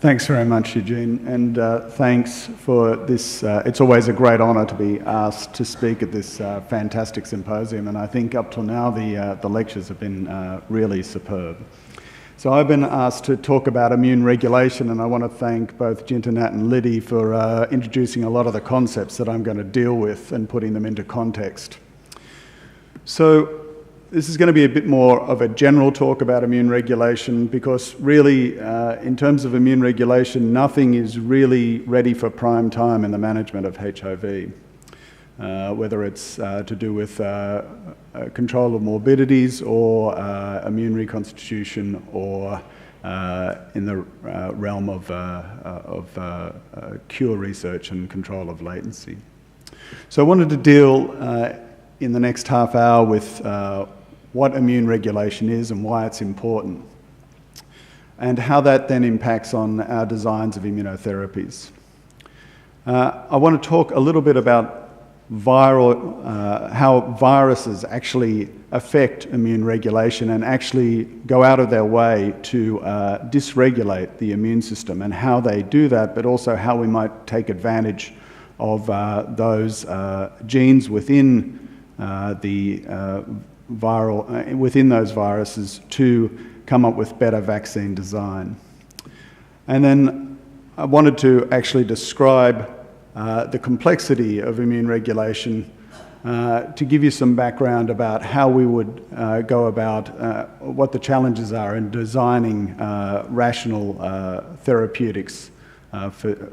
Thanks very much, Eugene, and thanks for this. It's always a great honour to be asked to speak at this fantastic symposium, and I think up till now the lectures have been really superb. So I've been asked to talk about immune regulation, and I want to thank both Jinta, Nat and Liddy for introducing a lot of the concepts that I'm going to deal with and putting them into context. So this is going to be a bit more of a general talk about immune regulation because really, in terms of immune regulation, nothing is really ready for prime time in the management of HIV. Whether it's to do with control of morbidities or immune reconstitution or in the realm of cure research and control of latency. So I wanted to deal in the next half hour with what immune regulation is and why it's important, and how that then impacts on our designs of immunotherapies. I want to talk a little bit about how viruses actually affect immune regulation and actually go out of their way to dysregulate the immune system, and how they do that, but also how we might take advantage of those genes within within those viruses to come up with better vaccine design. And then I wanted to actually describe the complexity of immune regulation to give you some background about how we would go about what the challenges are in designing rational therapeutics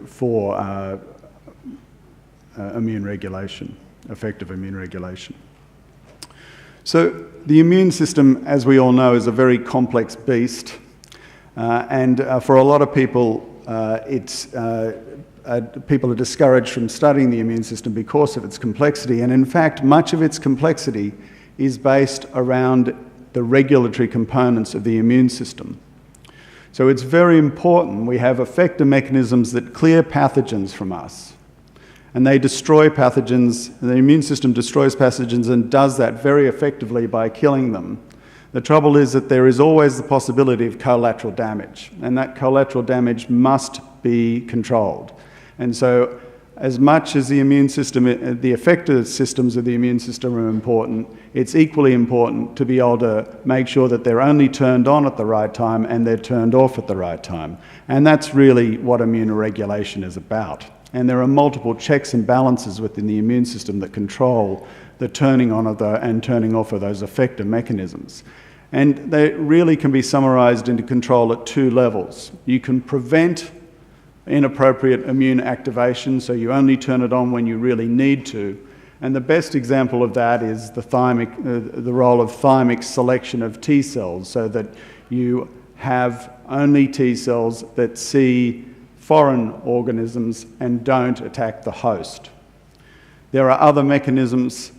for immune regulation, effective immune regulation. So the immune system, as we all know, is a very complex beast, and for a lot of people, people are discouraged from studying the immune system because of its complexity, and in fact, much of its complexity is based around the regulatory components of the immune system. So it's very important we have effector mechanisms that clear pathogens from us. And they destroy pathogens, the immune system destroys pathogens and does that very effectively by killing them. The trouble is that there is always the possibility of collateral damage, and that collateral damage must be controlled. And so as much as the immune system, the effector systems of the immune system are important, it's equally important to be able to make sure that they're only turned on at the right time and they're turned off at the right time. And that's really what immunoregulation is about. And there are multiple checks and balances within the immune system that control the turning on of and turning off of those effector mechanisms. And they really can be summarized into control at two levels. You can prevent inappropriate immune activation, so you only turn it on when you really need to. And the best example of that is the role of thymic selection of T cells, so that you have only T cells that see foreign organisms and don't attack the host. There are other mechanisms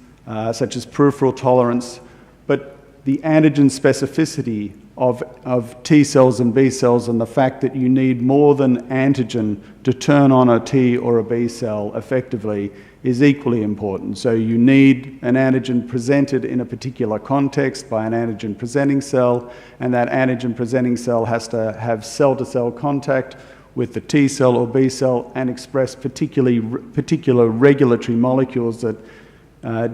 such as peripheral tolerance, but the antigen specificity of T cells and B cells and the fact that you need more than antigen to turn on a T or a B cell effectively is equally important. So you need an antigen presented in a particular context by an antigen presenting cell, and that antigen presenting cell has to have cell-to-cell contact with the T cell or B cell and express particular regulatory molecules that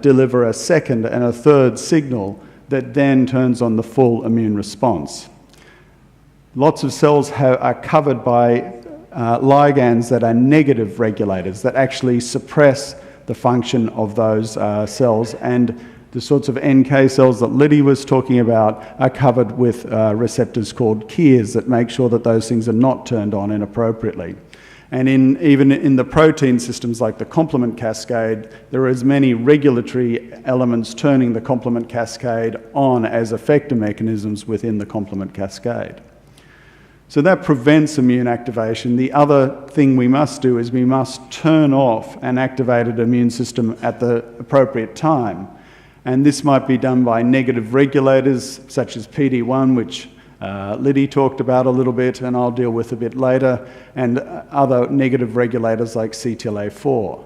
deliver a second and a third signal that then turns on the full immune response. Lots of cells are covered by ligands that are negative regulators that actually suppress the function of those cells, and the sorts of NK cells that Liddy was talking about are covered with receptors called KIRs that make sure that those things are not turned on inappropriately. And even in the protein systems like the complement cascade, there are as many regulatory elements turning the complement cascade on as effector mechanisms within the complement cascade. So that prevents immune activation. The other thing we must do is we must turn off an activated immune system at the appropriate time. And this might be done by negative regulators such as PD-1, which Liddy talked about a little bit and I'll deal with a bit later, and other negative regulators like CTLA-4.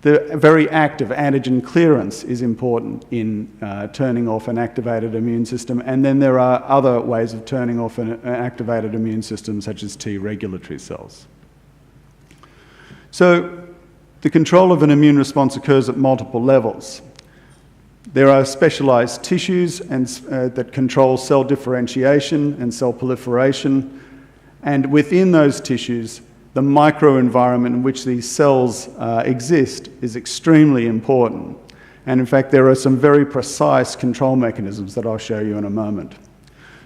The very act of antigen clearance is important in turning off an activated immune system, and then there are other ways of turning off an activated immune system, such as T regulatory cells. So the control of an immune response occurs at multiple levels. There are specialized tissues that control cell differentiation and cell proliferation, and within those tissues, the microenvironment in which these cells exist is extremely important. And in fact, there are some very precise control mechanisms that I'll show you in a moment.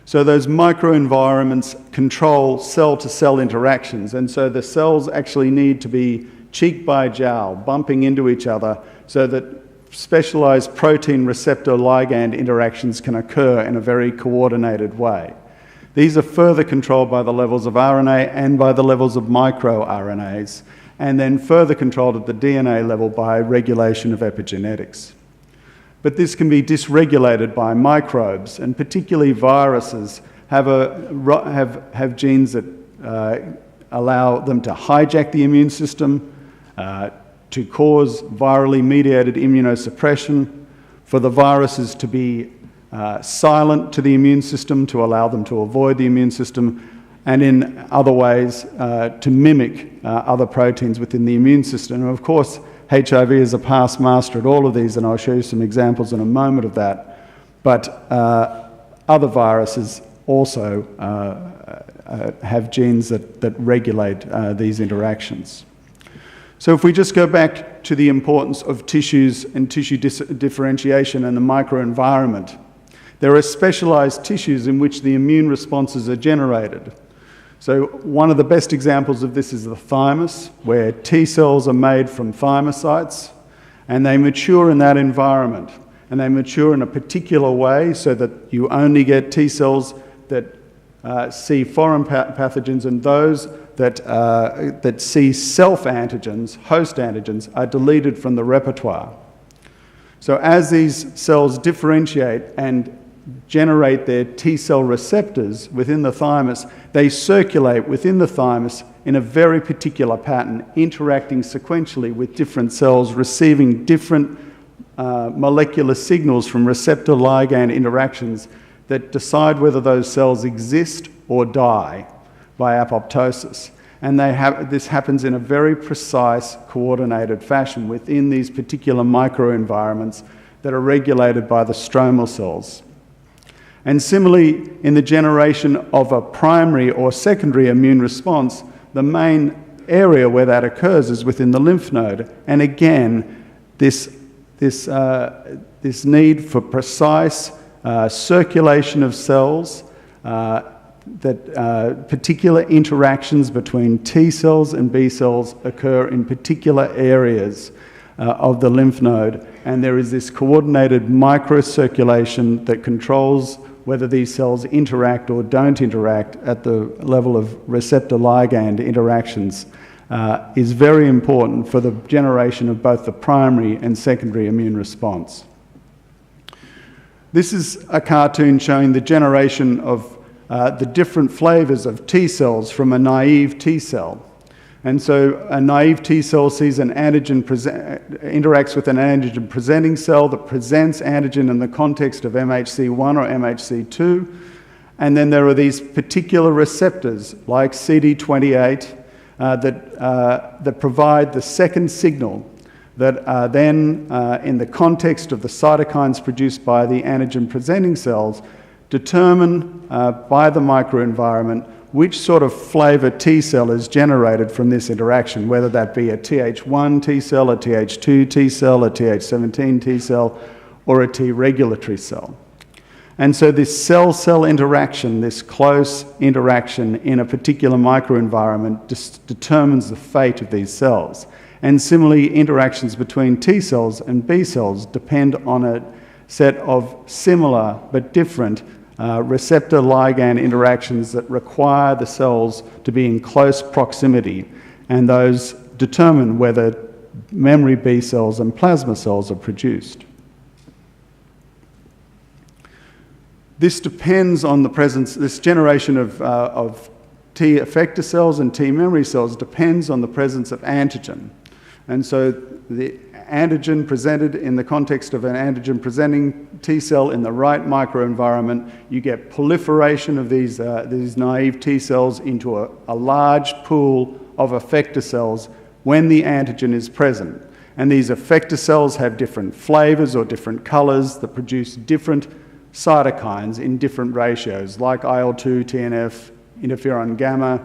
So those microenvironments control cell-to-cell interactions, and so the cells actually need to be cheek by jowl, bumping into each other, so that specialized protein receptor ligand interactions can occur in a very coordinated way. These are further controlled by the levels of RNA and by the levels of microRNAs, and then further controlled at the DNA level by regulation of epigenetics. But this can be dysregulated by microbes, and particularly viruses have genes that allow them to hijack the immune system, to cause virally mediated immunosuppression, for the viruses to be silent to the immune system, to allow them to avoid the immune system, and in other ways to mimic other proteins within the immune system. And of course, HIV is a past master at all of these, and I'll show you some examples in a moment of that. But other viruses also have genes that regulate these interactions. So if we just go back to the importance of tissues and tissue differentiation and the microenvironment, there are specialized tissues in which the immune responses are generated. So one of the best examples of this is the thymus, where T cells are made from thymocytes, and they mature in that environment. And they mature in a particular way so that you only get T cells that see foreign pathogens, and those that see self-antigens, host antigens, are deleted from the repertoire. So as these cells differentiate and generate their T cell receptors within the thymus, they circulate within the thymus in a very particular pattern, interacting sequentially with different cells, receiving different molecular signals from receptor ligand interactions that decide whether those cells exist or die by apoptosis. And this happens in a very precise, coordinated fashion within these particular microenvironments that are regulated by the stromal cells. And similarly, in the generation of a primary or secondary immune response, the main area where that occurs is within the lymph node. And again, this need for precise circulation of cells, particular interactions between T cells and B cells occur in particular areas of the lymph node, and there is this coordinated microcirculation that controls whether these cells interact or don't interact at the level of receptor ligand interactions, is very important for the generation of both the primary and secondary immune response. This is a cartoon showing the generation of the different flavors of T cells from a naive T cell. And so a naive T cell sees an antigen, interacts with an antigen presenting cell that presents antigen in the context of MHC1 or MHC2. And then there are these particular receptors like CD28 that provide the second signal that are then, in the context of the cytokines produced by the antigen presenting cells, determine by the microenvironment which sort of flavor T cell is generated from this interaction, whether that be a Th1 T cell, a Th2 T cell, a Th17 T cell, or a T regulatory cell. And so this cell-cell interaction, this close interaction in a particular microenvironment determines the fate of these cells. And similarly, interactions between T cells and B cells depend on a set of similar but different receptor ligand interactions that require the cells to be in close proximity, and those determine whether memory B cells and plasma cells are produced. This depends on the presence, this generation of T effector cells and T memory cells depends on the presence of antigen. And so the antigen presented in the context of an antigen-presenting T cell in the right microenvironment, you get proliferation of these naive T cells into a large pool of effector cells when the antigen is present. And these effector cells have different flavors or different colors that produce different cytokines in different ratios, like IL-2, TNF, interferon gamma,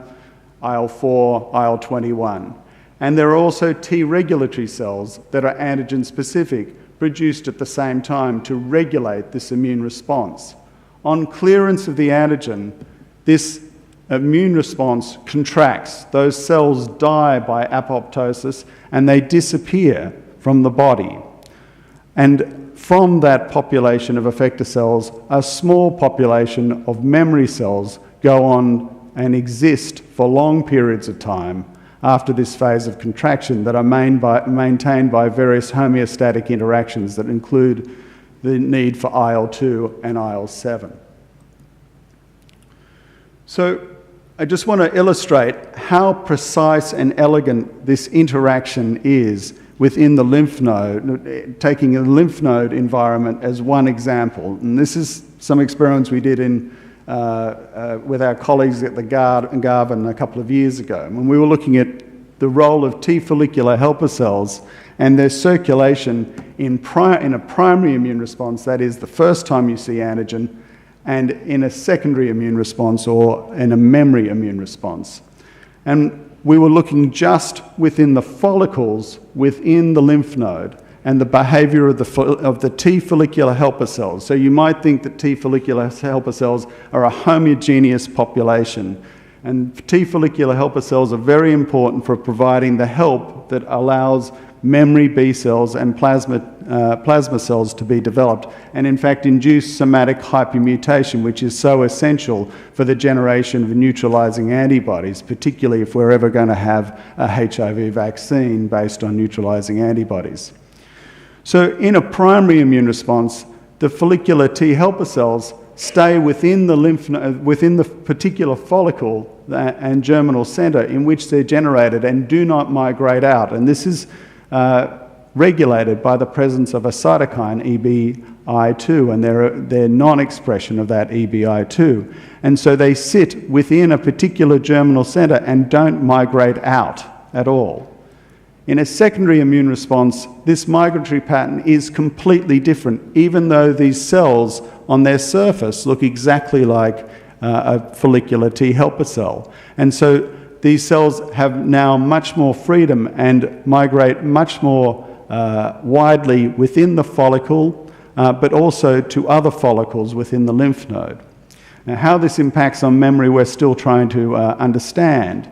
IL-4, IL-21. And there are also T regulatory cells that are antigen-specific, produced at the same time to regulate this immune response. On clearance of the antigen, this immune response contracts. Those cells die by apoptosis and they disappear from the body. And from that population of effector cells, a small population of memory cells go on and exist for long periods of time after this phase of contraction that are maintained by various homeostatic interactions that include the need for IL-2 and IL-7. So I just want to illustrate how precise and elegant this interaction is within the lymph node, taking a lymph node environment as one example. And this is some experiments we did with our colleagues at the Garvan a couple of years ago, when we were looking at the role of T follicular helper cells and their circulation in a primary immune response, that is the first time you see antigen, and in a secondary immune response or in a memory immune response. And we were looking just within the follicles within the lymph node and the behavior of the T follicular helper cells. So you might think that T follicular helper cells are a homogeneous population. And T follicular helper cells are very important for providing the help that allows memory B cells and plasma cells to be developed, and in fact induce somatic hypermutation, which is so essential for the generation of neutralizing antibodies, particularly if we're ever going to have a HIV vaccine based on neutralizing antibodies. So in a primary immune response, the follicular T helper cells stay within the lymph node, within the particular follicle and germinal center in which they're generated and do not migrate out. And this is regulated by the presence of a cytokine, EBI2, and their non-expression of that EBI2. And so they sit within a particular germinal center and don't migrate out at all. In a secondary immune response, this migratory pattern is completely different, even though these cells on their surface look exactly like a follicular T helper cell. And so these cells have now much more freedom and migrate much more widely within the follicle, but also to other follicles within the lymph node. Now, how this impacts on memory, we're still trying to understand.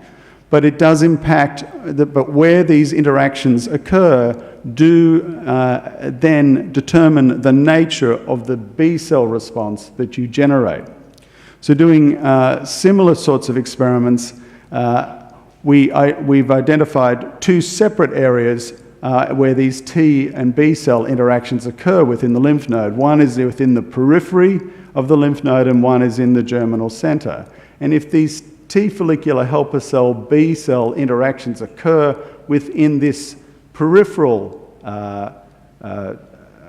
But it does impact, but where these interactions occur do then determine the nature of the B cell response that you generate. So doing similar sorts of experiments, we've identified two separate areas where these T and B cell interactions occur within the lymph node. One is within the periphery of the lymph node and one is in the germinal center. And if these T follicular helper cell B cell interactions occur within this peripheral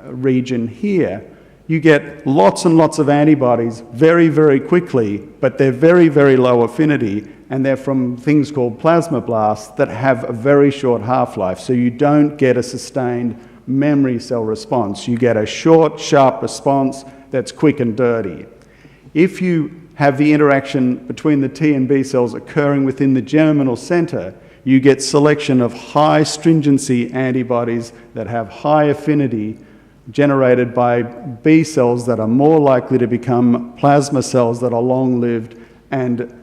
region here, you get lots and lots of antibodies very, very quickly, but they're very, very low affinity, and they're from things called plasmablasts that have a very short half-life, so you don't get a sustained memory cell response. You get a short, sharp response that's quick and dirty. If you have the interaction between the T and B cells occurring within the germinal center, you get selection of high stringency antibodies that have high affinity generated by B cells that are more likely to become plasma cells that are long-lived and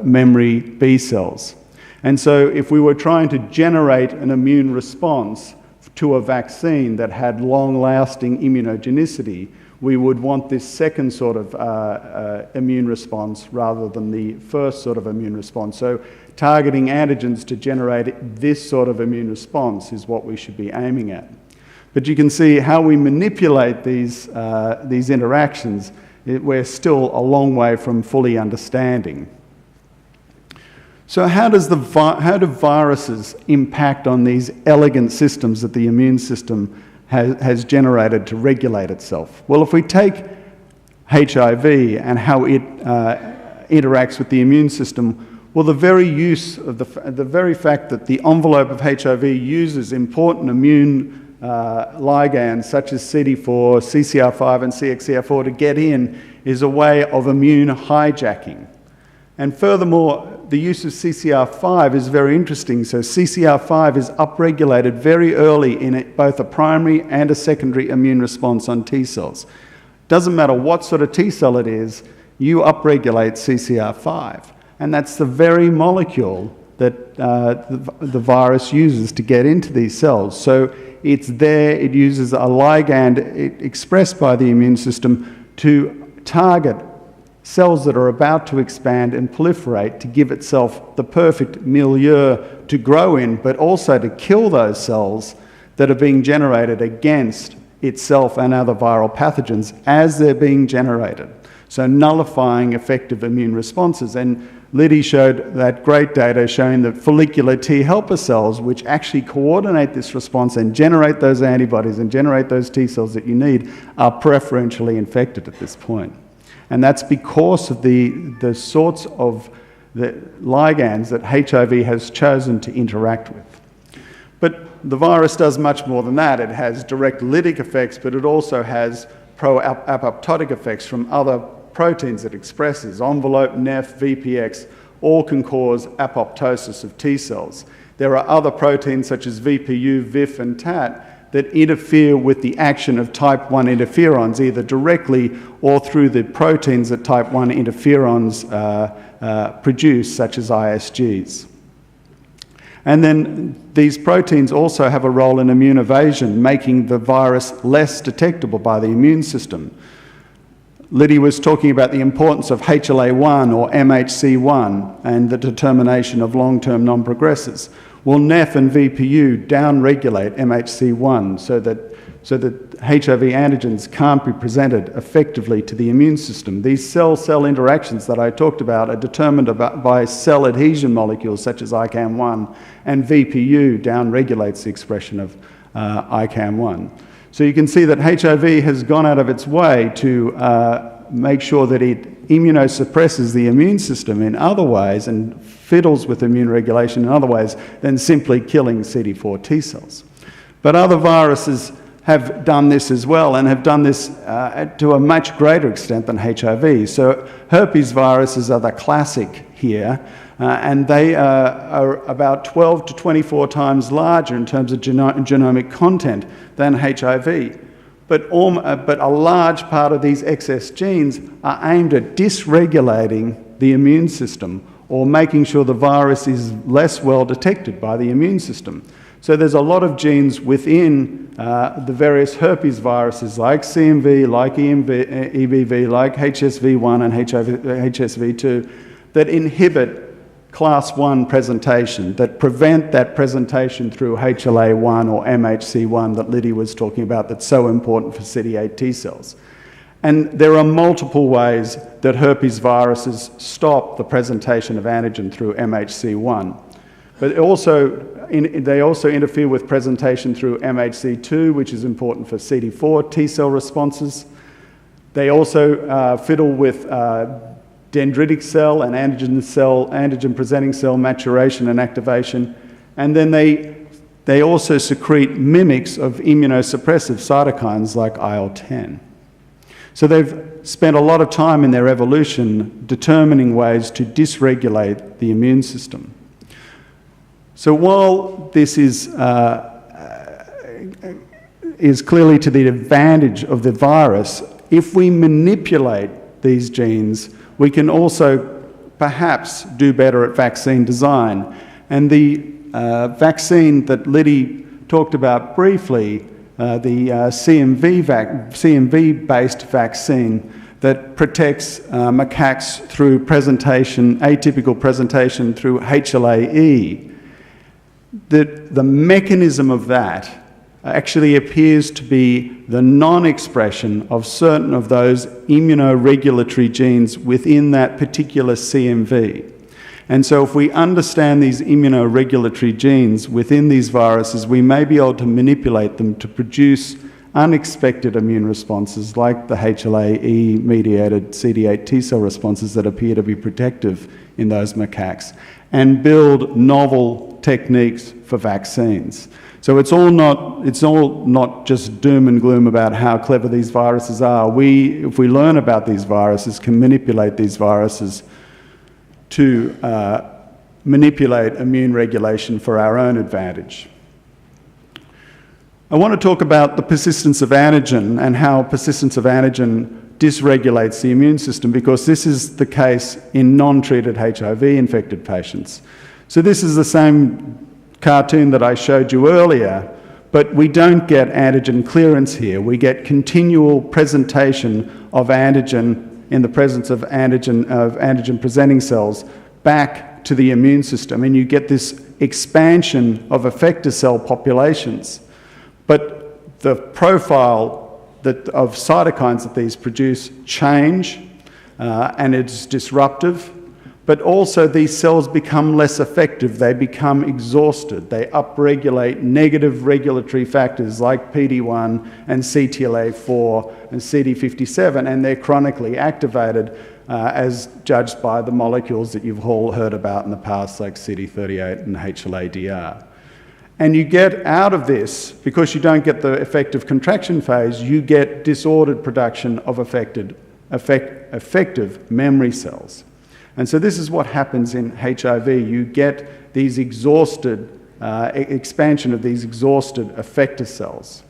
memory B cells. And so if we were trying to generate an immune response to a vaccine that had long-lasting immunogenicity, we would want this second sort of immune response rather than the first sort of immune response. So targeting antigens to generate this sort of immune response is what we should be aiming at. But you can see how we manipulate these interactions, we're still a long way from fully understanding. So how do viruses impact on these elegant systems that the immune system has generated to regulate itself? Well, if we take HIV and how it interacts with the immune system, well, the very use of the very fact that the envelope of HIV uses important immune ligands such as CD4, CCR5 and CXCR4 to get in is a way of immune hijacking. And furthermore, the use of CCR5 is very interesting. So CCR5 is upregulated very early in both a primary and a secondary immune response on T cells. Doesn't matter what sort of T cell it is, you upregulate CCR5. And that's the very molecule that the virus uses to get into these cells. So it's there, it uses a ligand expressed by the immune system to target cells that are about to expand and proliferate to give itself the perfect milieu to grow in, but also to kill those cells that are being generated against itself and other viral pathogens as they're being generated. So nullifying effective immune responses. And Liddy showed that great data showing that follicular T helper cells, which actually coordinate this response and generate those antibodies and generate those T cells that you need, are preferentially infected at this point. And that's because of the sorts of the ligands that HIV has chosen to interact with. But the virus does much more than that. It has direct lytic effects, but it also has pro-apoptotic effects from other proteins it expresses. Envelope, NEF, VPX, all can cause apoptosis of T cells. There are other proteins such as VPU, VIF, and TAT that interfere with the action of type 1 interferons, either directly or through the proteins that type 1 interferons produce, such as ISGs. And then these proteins also have a role in immune evasion, making the virus less detectable by the immune system. Liddy was talking about the importance of HLA1 or MHC1 and the determination of long-term non-progressors. Well, NEF and VPU downregulate MHC1 so that HIV antigens can't be presented effectively to the immune system. These cell-cell interactions that I talked about are determined by cell adhesion molecules such as ICAM1, and VPU downregulates the expression of ICAM1. So you can see that HIV has gone out of its way to make sure that it immunosuppresses the immune system in other ways and fiddles with immune regulation in other ways than simply killing CD4 T cells. But other viruses have done this as well, and have done this to a much greater extent than HIV. So herpes viruses are the classic here, and they are about 12 to 24 times larger in terms of genomic content than HIV. But a large part of these excess genes are aimed at dysregulating the immune system or making sure the virus is less well detected by the immune system. So there's a lot of genes within the various herpes viruses like CMV, like EBV, like HSV1 and HSV2 that inhibit class 1 presentation, that prevent that presentation through HLA1 or MHC1 that Liddy was talking about that's so important for CD8 T cells. And there are multiple ways that herpes viruses stop the presentation of antigen through MHC1. But they also interfere with presentation through MHC2, which is important for CD4 T cell responses. They also fiddle with dendritic cell and antigen-presenting cell maturation and activation. And then they also secrete mimics of immunosuppressive cytokines like IL-10. So they've spent a lot of time in their evolution determining ways to dysregulate the immune system. So while this is clearly to the advantage of the virus, if we manipulate these genes, we can also perhaps do better at vaccine design. And the vaccine that Liddy talked about briefly, the CMV-based vaccine that protects macaques through atypical presentation through HLA-E, the mechanism of that actually appears to be the non-expression of certain of those immunoregulatory genes within that particular CMV. And so if we understand these immunoregulatory genes within these viruses, we may be able to manipulate them to produce unexpected immune responses like the HLA-E-mediated CD8 T-cell responses that appear to be protective in those macaques, and build novel techniques for vaccines. So it's all not just doom and gloom about how clever these viruses are. If we learn about these viruses, can manipulate these viruses to manipulate immune regulation for our own advantage. I want to talk about the persistence of antigen and how persistence of antigen dysregulates the immune system, because this is the case in non-treated HIV-infected patients. So this is the same cartoon that I showed you earlier, but we don't get antigen clearance here. We get continual presentation of antigen in the presence of antigen-presenting cells back to the immune system, and you get this expansion of effector cell populations. But the profile of cytokines that these produce change, and it's disruptive, but also these cells become less effective. They become exhausted. They upregulate negative regulatory factors like PD-1 and CTLA-4 and CD57, and they're chronically activated as judged by the molecules that you've all heard about in the past, like CD38 and HLA-DR. And you get out of this, because you don't get the effective contraction phase, you get disordered production of effective memory cells. And so this is what happens in HIV. You get these exhausted, expansion of these exhausted effector cells.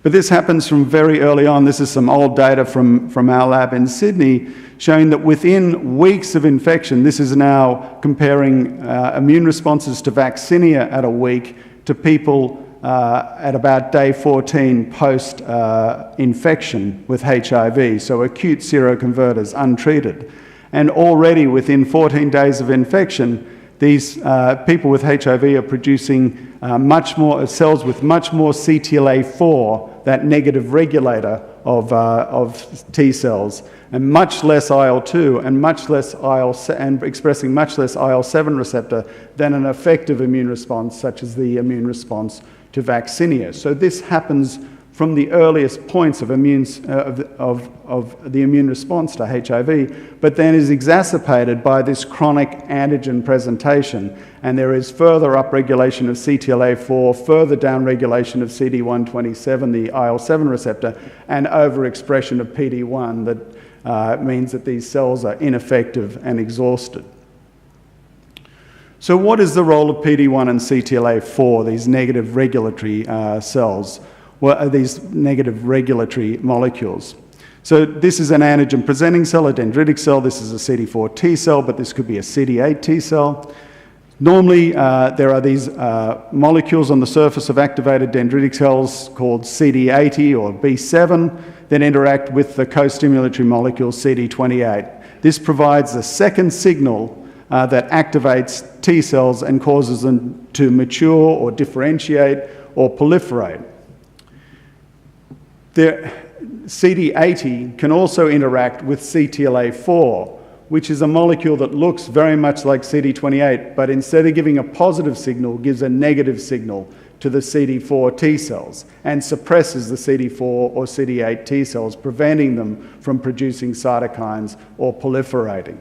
But this happens from very early on. This is some old data from our lab in Sydney, showing that within weeks of infection, this is now comparing immune responses to vaccinia at a week to people at about day 14 post-infection with HIV, so acute seroconverters, untreated. And already within 14 days of infection, these people with HIV are producing much more cells with much more CTLA-4, that negative regulator of T cells, and much less IL-2 and much less and expressing much less IL-7 receptor than an effective immune response, such as the immune response to vaccinia. So this happens from the earliest points of the immune response to HIV, but then is exacerbated by this chronic antigen presentation, and there is further upregulation of CTLA-4, further downregulation of CD127, the IL-7 receptor, and overexpression of PD-1 that means that these cells are ineffective and exhausted. So what is the role of PD-1 and CTLA-4, these negative regulatory cells? What are these negative regulatory molecules? So this is an antigen-presenting cell, a dendritic cell. This is a CD4 T cell, but this could be a CD8 T cell. Normally, there are these molecules on the surface of activated dendritic cells called CD80 or B7 that interact with the co-stimulatory molecule CD28. This provides a second signal that activates T cells and causes them to mature or differentiate or proliferate. The CD80 can also interact with CTLA-4, which is a molecule that looks very much like CD28, but instead of giving a positive signal, gives a negative signal to the CD4 T cells and suppresses the CD4 or CD8 T cells, preventing them from producing cytokines or proliferating.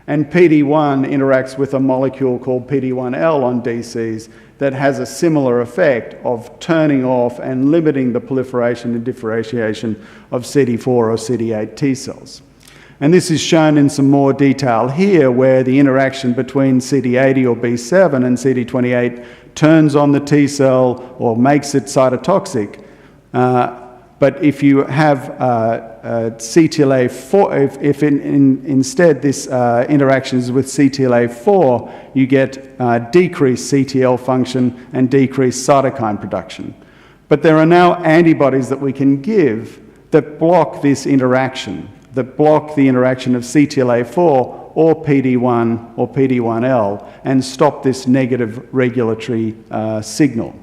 And PD-1 interacts with a molecule called PD-1L on DCs that has a similar effect of turning off and limiting the proliferation and differentiation of CD4 or CD8 T cells. And this is shown in some more detail here, where the interaction between CD80 or B7 and CD28 turns on the T cell or makes it cytotoxic. But if you have CTLA-4, if instead this interaction is with CTLA-4, you get decreased CTL function and decreased cytokine production. But there are now antibodies that we can give that block this interaction, that block the interaction of CTLA-4 or PD-1 or PD-1L and stop this negative regulatory signal.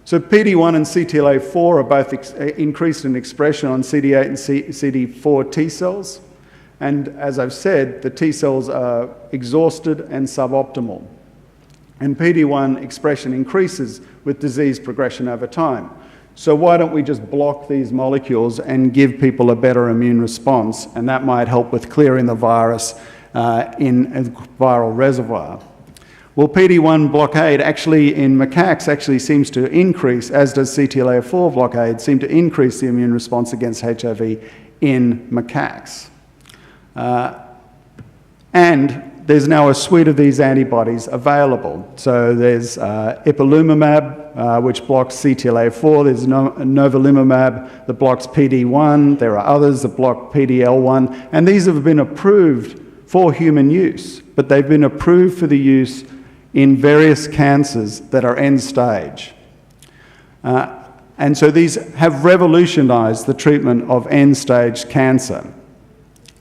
So PD-1 and CTLA-4 are both increased in expression on CD8 and CD4 T cells. And as I've said, the T cells are exhausted and suboptimal. And PD-1 expression increases with disease progression over time. So why don't we just block these molecules and give people a better immune response? And that might help with clearing the virus in a viral reservoir. Well, PD-1 blockade actually in macaques actually seems to increase, as does CTLA-4 blockade, seem to increase the immune response against HIV in macaques. And there's now a suite of these antibodies available. So there's ipilimumab, which blocks CTLA-4. There's novelimumab that blocks PD-1. There are others that block PD-L1. And these have been approved for human use, but they've been approved for the use in various cancers that are end stage. And so these have revolutionized the treatment of end stage cancer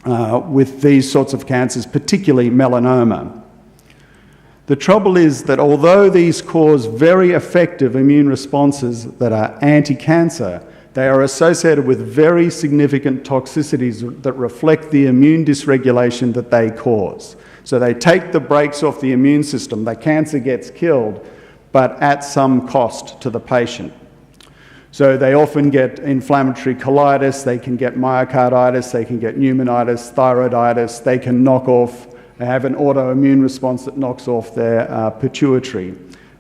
with these sorts of cancers, particularly melanoma. The trouble is that although these cause very effective immune responses that are anti-cancer, they are associated with very significant toxicities that reflect the immune dysregulation that they cause. So they take the brakes off the immune system, the cancer gets killed, but at some cost to the patient. So they often get inflammatory colitis, they can get myocarditis, they can get pneumonitis, thyroiditis, they can have an autoimmune response that knocks off their pituitary.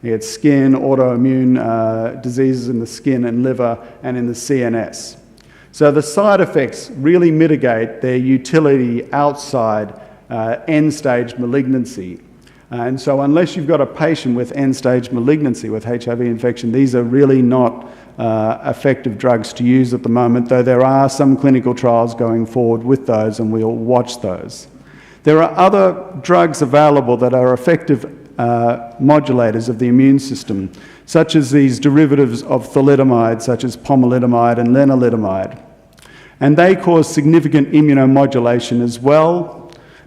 You get skin, autoimmune diseases in the skin and liver and in the CNS. So the side effects really mitigate their utility outside end-stage malignancy. And so unless you've got a patient with end-stage malignancy with HIV infection, these are really not effective drugs to use at the moment, though there are some clinical trials going forward with those, and we'll watch those. There are other drugs available that are effective modulators of the immune system, such as these derivatives of thalidomide, such as pomalidomide and lenalidomide. And they cause significant immunomodulation as well.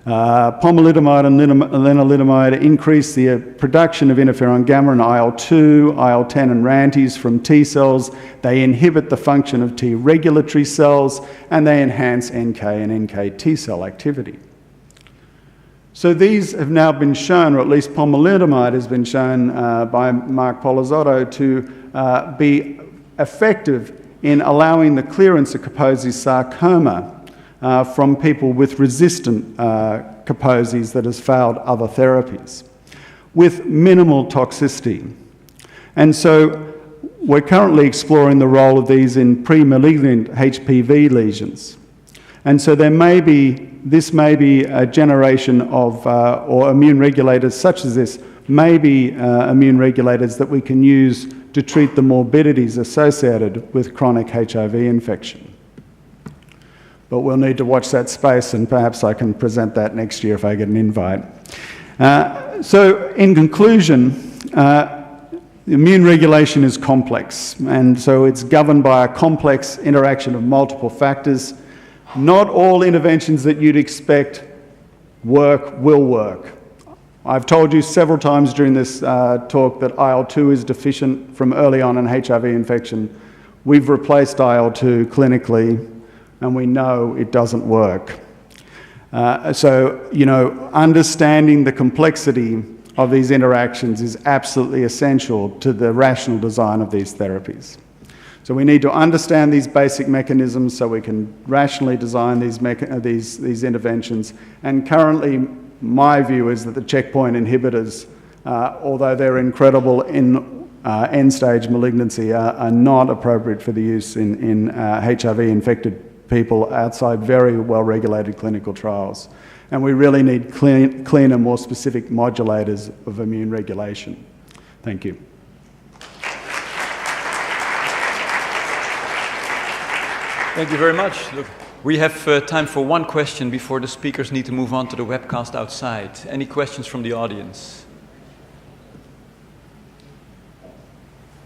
Pomalidomide and lenalidomide increase the production of interferon gamma and IL-2, IL-10 and RANTES from T cells. They inhibit the function of T regulatory cells, and they enhance NK and NKT cell activity. So these have now been shown, or at least pomalidomide has been shown by Mark Polizzotto to be effective in allowing the clearance of Kaposi's sarcoma from people with resistant Kaposi's that has failed other therapies, with minimal toxicity. And so we're currently exploring the role of these in pre-malignant HPV lesions. And so this may be a generation of, or immune regulators such as this, may be immune regulators that we can use to treat the morbidities associated with chronic HIV infection. But we'll need to watch that space, and perhaps I can present that next year if I get an invite. So in conclusion, immune regulation is complex, and so it's governed by a complex interaction of multiple factors. Not all interventions that you'd expect will work. I've told you several times during this talk that IL-2 is deficient from early on in HIV infection. We've replaced IL-2 clinically, and we know it doesn't work. So, understanding the complexity of these interactions is absolutely essential to the rational design of these therapies. So we need to understand these basic mechanisms so we can rationally design these interventions. And currently, my view is that the checkpoint inhibitors, although they're incredible in end-stage malignancy, are not appropriate for the use in HIV-infected people outside very well-regulated clinical trials. And we really need cleaner, more specific modulators of immune regulation. Thank you. Thank you very much. Look, we have time for one question before the speakers need to move on to the webcast outside. Any questions from the audience?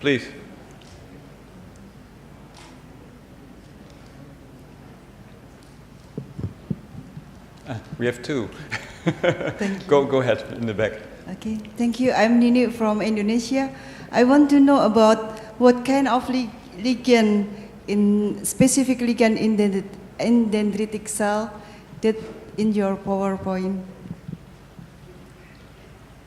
Please. We have two. Thank you. Go ahead, in the back. Okay, thank you. I'm Nini from Indonesia. I want to know about what kind of ligand, specific ligand in the dendritic cell that in your PowerPoint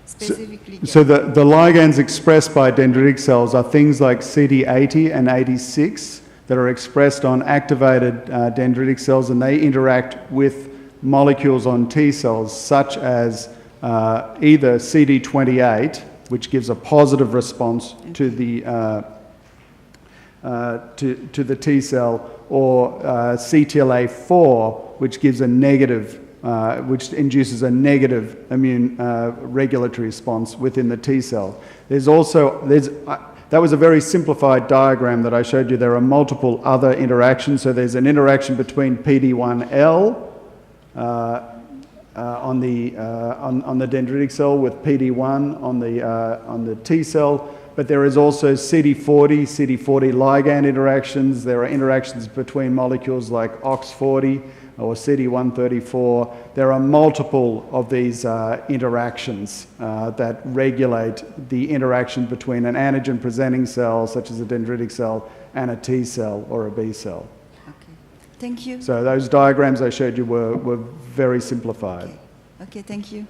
specifically? So the ligands expressed by dendritic cells are things like CD80 and 86 that are expressed on activated dendritic cells, and they interact with molecules on T cells, such as either CD28, which gives a positive response to the to the T cell, or CTLA4, which gives a negative, which induces a negative immune regulatory response within the T cell. There's also that was a very simplified diagram that I showed you. There are multiple other interactions. So there's an interaction between PD-1L on the dendritic cell with PD-1 on the T cell, but there is also CD40 ligand interactions. There are interactions between molecules like OX40 or CD134. There are multiple of these interactions that regulate the interaction between an antigen-presenting cell, such as a dendritic cell, and a T cell or a B cell. Okay, thank you. So those diagrams I showed you were very simplified. Okay, thank you.